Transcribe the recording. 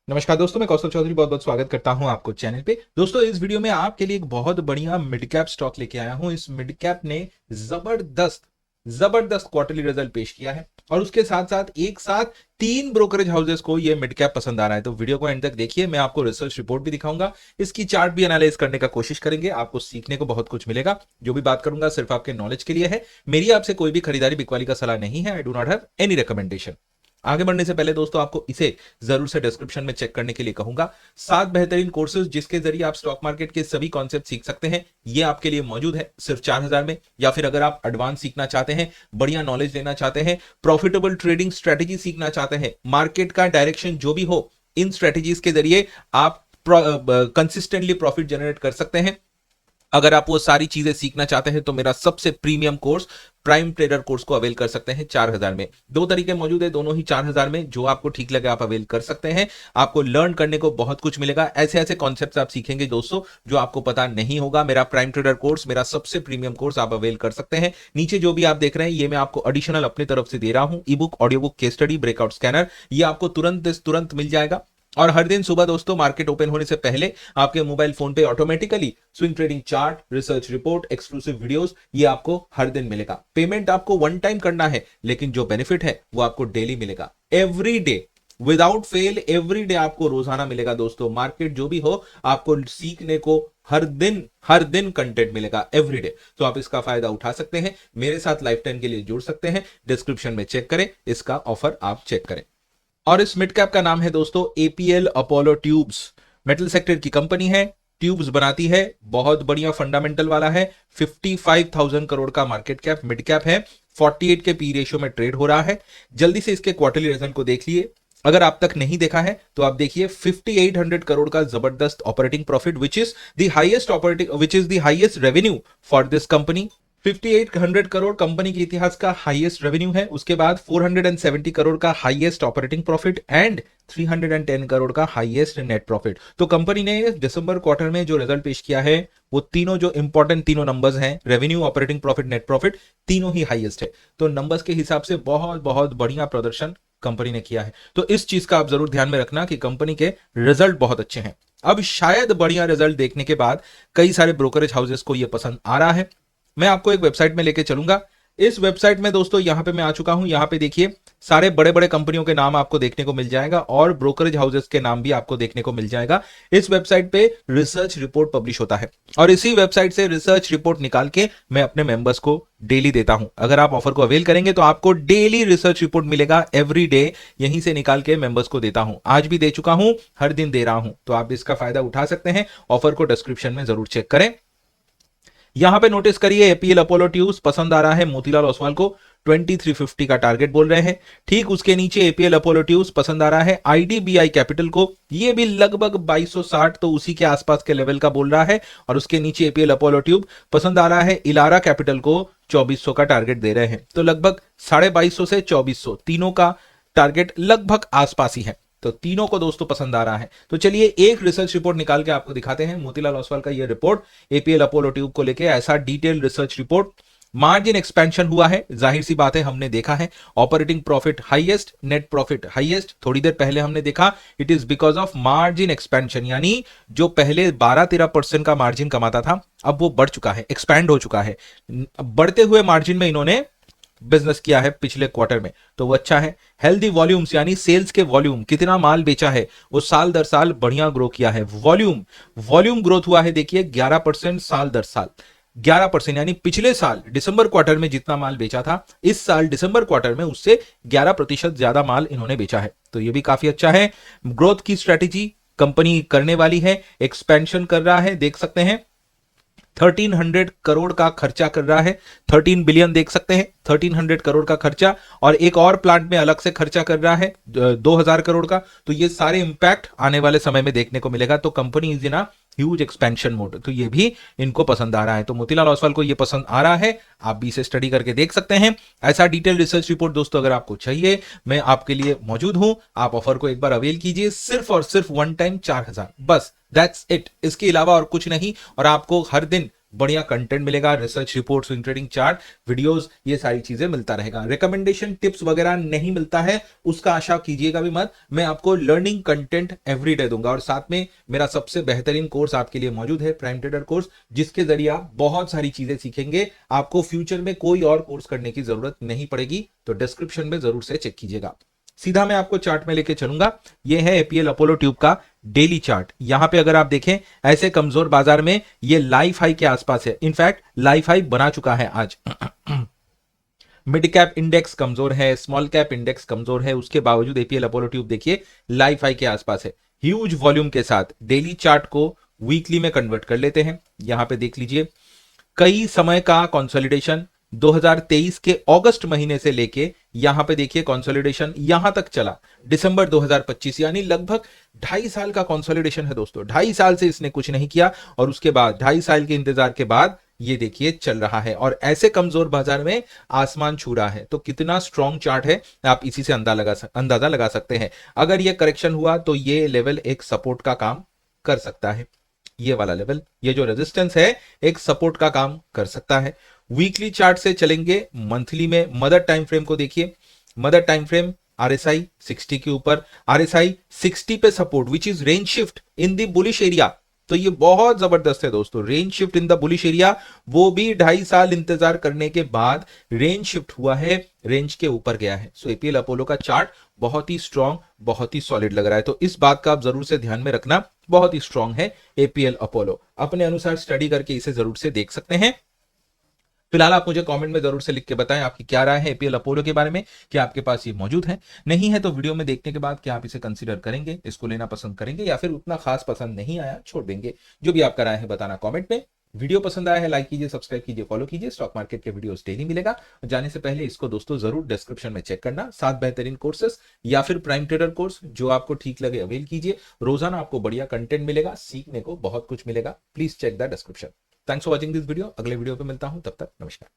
नमस्कार दोस्तों, मैं कौशल चौधरी बहुत बहुत स्वागत करता हूं आपको चैनल पे। दोस्तों, इस वीडियो में आपके लिए एक बहुत बढ़िया मिड कैप स्टॉक लेके आया हूं। इस मिड कैप ने जबरदस्त जबरदस्त क्वार्टरली रिजल्ट पेश किया है और उसके साथ साथ एक साथ तीन ब्रोकरेज हाउसेस को ये मिड कैप पसंद आ रहा है। तो वीडियो को एंड तक देखिए, मैं आपको रिसर्च रिपोर्ट भी दिखाऊंगा, इसकी चार्ट भी एनालाइज करने का कोशिश करेंगे। आपको सीखने को बहुत कुछ मिलेगा। जो भी बात करूंगा सिर्फ आपके नॉलेज के लिए है। मेरी आपसे कोई भी खरीदारी बिकवाली का सलाह नहीं है। I do not have any recommendation. आगे बढ़ने से पहले दोस्तों, आपको इसे जरूर से डिस्क्रिप्शन में चेक करने के लिए कहूंगा। 7 बेहतरीन कोर्सेज जिसके जरिए आप स्टॉक मार्केट के सभी कॉन्सेप्ट सीख सकते हैं, ये आपके लिए मौजूद है सिर्फ 4000 में। या फिर अगर आप एडवांस सीखना चाहते हैं, बढ़िया नॉलेज लेना चाहते हैं, प्रॉफिटेबल ट्रेडिंग स्ट्रेटेजी सीखना चाहते हैं, मार्केट का डायरेक्शन जो भी हो, इन स्ट्रेटेजीज के जरिए आप कंसिस्टेंटली प्रॉफिट जनरेट कर सकते हैं। अगर आप वो सारी चीजें सीखना चाहते हैं तो मेरा सबसे premium course prime trader course को अवेल कर सकते हैं 4000 में। दो तरीके मौजूद है, दोनों ही 4000 में। जो आपको ठीक लगे आप अवेल कर सकते हैं। आपको लर्न करने को बहुत कुछ मिलेगा। ऐसे ऐसे कॉन्सेप्ट्स आप सीखेंगे दोस्तों जो आपको पता नहीं होगा। मेरा प्राइम ट्रेडर कोर्स, मेरा सबसे प्रीमियम कोर्स आप अवेल कर सकते हैं। नीचे जो भी आप देख रहे हैं, ये मैं आपको एडिशनल अपनी तरफ से दे रहा हूं। ई book, audio book, case study, breakout scanner, ये आपको तुरंत मिल जाएगा। और हर दिन सुबह दोस्तों मार्केट ओपन होने से पहले आपके मोबाइल फोन पे automatically swing trading chart, research report, exclusive videos, ये आपको हर दिन मिलेगा। पेमेंट आपको वन टाइम करना है, लेकिन जो बेनिफिट है वो आपको डेली मिलेगा। Every day without fail, every day आपको रोजाना मिलेगा दोस्तों। मार्केट जो भी हो, आपको सीखने को हर दिन कंटेंट मिलेगा एवरी डे। तो आप इसका फायदा उठा सकते हैं। मेरे साथ लाइफ टाइम के लिए जुड़ सकते हैं। डिस्क्रिप्शन में चेक करें, इसका ऑफर आप चेक करें। और इस मिड कैप का नाम है दोस्तों APL Apollo tubes. Metal sector की कंपनी है, ट्यूब्स बनाती है, बहुत बढ़िया फंडामेंटल वाला है। 55,000 करोड़ का मार्केट कैप, मिड कैप है। 48 के पी रेशियो में ट्रेड हो रहा है। जल्दी से इसके क्वार्टरली रिजल्ट को देख लिए। अगर आप तक नहीं देखा है तो आप देखिए, 5800 करोड़ का जबरदस्त operating profit, which is the highest revenue for this company. 5800 crore company के इतिहास का हाईएस्ट रेवेन्यू है। उसके बाद 470 करोड़ का highest operating profit and 310 crore का हाईएस्ट नेट प्रॉफिट। तो कंपनी ने दिसंबर क्वार्टर में जो रिजल्ट पेश किया है, वो तीनों जो इंपॉर्टेंट तीनों नंबर्स हैं, revenue, operating profit, net profit, तीनों ही हाईएस्ट है। तो नंबर्स के हिसाब से बहुत बहुत बढ़िया प्रदर्शन कंपनी ने किया है। तो इस चीज का आप जरूर ध्यान में रखना कि कंपनी के रिजल्ट बहुत अच्छे हैं। अब शायद बढ़िया रिजल्ट देखने के बाद कई सारे ब्रोकरेज हाउसेस को यह पसंद आ रहा है। मैं आपको एक वेबसाइट में लेके चलूंगा। इस वेबसाइट में दोस्तों यहां पे मैं आ चुका हूं। यहां पे देखिए, सारे बड़े बड़े कंपनियों के नाम आपको देखने को मिल जाएगा और ब्रोकरेज हाउसेस के नाम भी आपको देखने को मिल जाएगा। इस वेबसाइट पे रिसर्च रिपोर्ट पब्लिश होता है और इसी वेबसाइट से रिसर्च रिपोर्ट निकाल के मैं अपने मेंबर्स को डेली देता हूं। अगर आप ऑफर को अवेल करेंगे तो आपको डेली रिसर्च रिपोर्ट मिलेगा एवरी डे। यहीं से निकाल के मेंबर्स को देता हूं। आज भी दे चुका हूं, हर दिन दे रहा हूं। तो आप इसका फायदा उठा सकते हैं। ऑफर को डिस्क्रिप्शन में जरूर चेक करें। यहां पे नोटिस करिए, एपीएल अपोलो ट्यूब्स पसंद आ रहा है मोतीलाल ओसवाल को। 2350 का टारगेट बोल रहे हैं। ठीक उसके नीचे एपीएल अपोलो ट्यूब्स पसंद आ रहा है आईडीबीआई कैपिटल को। ये भी लगभग 2260, तो उसी के आसपास के लेवल का बोल रहा है। और उसके नीचे एपीएल अपोलो ट्यूब पसंद आ रहा है इलारा कैपिटल को। 2400 का टारगेट दे रहे हैं। तो लगभग 2250 से 2400 तीनों का टारगेट लगभग आसपास ही है। तो तीनों को दोस्तों पसंद आ रहा है। तो चलिए एक रिसर्च रिपोर्ट निकाल के आपको दिखाते हैं। मोतीलाल ओसवाल का ये रिपोर्ट एपीएल अपोलो ट्यूब को लेके, ऐसा detail research report. Margin expansion हुआ है, जाहिर सी बात है, हमने देखा है। Operating profit highest, net profit highest. थोड़ी देर पहले हमने देखा, it is because of margin expansion, यानी जो पहले 12-13% का मार्जिन कमाता था, अब वो बढ़ चुका है, एक्सपैंड हो चुका है। बढ़ते हुए मार्जिन में इन्होंने बिजनेस किया है पिछले क्वार्टर में, तो वो अच्छा है। हेल्दी वॉल्यूम्स, यानी सेल्स के वॉल्यूम, कितना माल बेचा है, वो साल दर साल बढ़िया ग्रो किया है। वॉल्यूम ग्रोथ हुआ है, देखिए 11% साल दर साल। 11%, यानी पिछले साल दिसंबर क्वार्टर में जितना माल बेचा था, इस साल दिसंबर क्वार्टर में उससे 11% ज्यादा माल इन्होंने बेचा है। तो ये भी काफी अच्छा है। ग्रोथ की स्ट्रेटेजी कंपनी करने वाली है, एक्सपेंशन कर रहा है, देख सकते हैं। 1300 करोड़ का खर्चा कर रहा है। 13 बिलियन देख सकते हैं, 1300 करोड़ का खर्चा। और एक और प्लांट में अलग से खर्चा कर रहा है 2000 करोड़ का। तो ये सारे इंपैक्ट आने वाले समय में देखने को मिलेगा। तो company is in a huge expansion mode. तो ये भी इनको पसंद आ रहा है। तो मोतीलाल ओसवाल को ये पसंद आ रहा है। आप भी इसे स्टडी करके देख सकते हैं। ऐसा डिटेल रिसर्च रिपोर्ट दोस्तों अगर आपको चाहिए, मैं आपके लिए मौजूद हूं। आप ऑफर को एक बार अवेल कीजिए, सिर्फ और सिर्फ वन टाइम 4000, बस दैट्स इट। इसके अलावा और कुछ नहीं। और आपको हर दिन बढ़िया कंटेंट मिलेगा, research report, swing trading chart, videos, ये सारी चीजें मिलता रहेगा। रिकमेंडेशन टिप्स वगैरह नहीं मिलता है, उसका आशा कीजिएगा भी मत। मैं आपको लर्निंग कंटेंट एवरी डे दूंगा और साथ में मेरा सबसे बेहतरीन कोर्स आपके लिए मौजूद है, प्राइम ट्रेडर कोर्स, जिसके जरिए आप बहुत सारी चीजें सीखेंगे। आपको फ्यूचर में कोई और कोर्स करने की जरूरत नहीं पड़ेगी, तो डिस्क्रिप्शन में जरूर से चेक कीजिएगा। सीधा मैं आपको चार्ट में लेके चलूंगा। यह है एपीएल अपोलो ट्यूब का डेली चार्ट। यहां पे अगर आप देखें ऐसे कमजोर बाजार में ये लाइफ हाई के आसपास है, इनफैक्ट लाइफ हाई बना चुका है आज। मिड कैप इंडेक्स कमजोर है, स्मॉल कैप इंडेक्स कमजोर है, उसके बावजूद एपीएल अपोलो ट्यूब देखिए लाइफ हाई के आसपास है। ह्यूज वॉल्यूम के साथ डेली चार्ट को वीकली में कन्वर्ट कर लेते हैं। यहां पे देख लीजिए कई समय का कंसोलिडेशन 2023 के अगस्त महीने से लेके यहां पे देखिए कंसोलिडेशन यहां तक चला दिसंबर 2025, यानी लगभग 2.5 साल का कंसोलिडेशन है दोस्तों। 2.5 साल से इसने कुछ नहीं किया और उसके बाद 2.5 साल के इंतजार के बाद ये देखिए चल रहा है और ऐसे कमजोर बाजार में आसमान छू रहा है। तो कितना स्ट्रॉन्ग चार्ट है आप इसी से अंदाजा लगा सकते हैं। अगर ये करेक्शन हुआ तो ये लेवल एक सपोर्ट का काम कर सकता है। ये वाला लेवल, ये जो रेजिस्टेंस है, एक सपोर्ट का काम कर सकता है। वीकली चार्ट से चलेंगे मंथली में। मदर टाइम फ्रेम को देखिए, मदर टाइम फ्रेम आरएसआई 60 के ऊपर, आरएसआई 60 पे support which is range shift in the bullish area. तो ये बहुत जबरदस्त है दोस्तों, range shift in the bullish area, वो भी 2.5 साल इंतजार करने के बाद रेंज शिफ्ट हुआ है, रेंज के ऊपर गया है। सो एपीएल अपोलो का चार्ट बहुत ही स्ट्रांग, बहुत ही सॉलिड लग रहा है। तो इस बात का आप जरूर से ध्यान में रखना, बहुत ही स्ट्रांग है एपीएल अपोलो। अपने अनुसार स्टडी करके इसे जरूर से देख सकते हैं। फिलहाल आप मुझे कमेंट में जरूर से लिख के बताएं आपकी क्या राय है एपीएल अपोलो के बारे में, क्या आपके पास ये मौजूद है, नहीं है तो वीडियो में देखने के बाद क्या आप इसे कंसीडर करेंगे, इसको लेना पसंद करेंगे या फिर उतना खास पसंद नहीं आया छोड़ देंगे। जो भी आपका राय है बताना कमेंट में। वीडियो पसंद आया है लाइक कीजिए, सब्सक्राइब कीजिए, फॉलो कीजिए। स्टॉक मार्केट के वीडियोस डेली मिलेगा। जाने से पहले इसको दोस्तों जरूर डिस्क्रिप्शन में चेक करना। 7 बेहतरीन कोर्सेस या फिर प्राइम ट्रेडर कोर्स, जो आपको ठीक लगे अवेल कीजिए। रोजाना आपको बढ़िया कंटेंट मिलेगा, सीखने को बहुत कुछ मिलेगा। Please check the description. Thanks for watching this video. अगले वीडियो पे मिलता हूं, तब तक नमस्कार।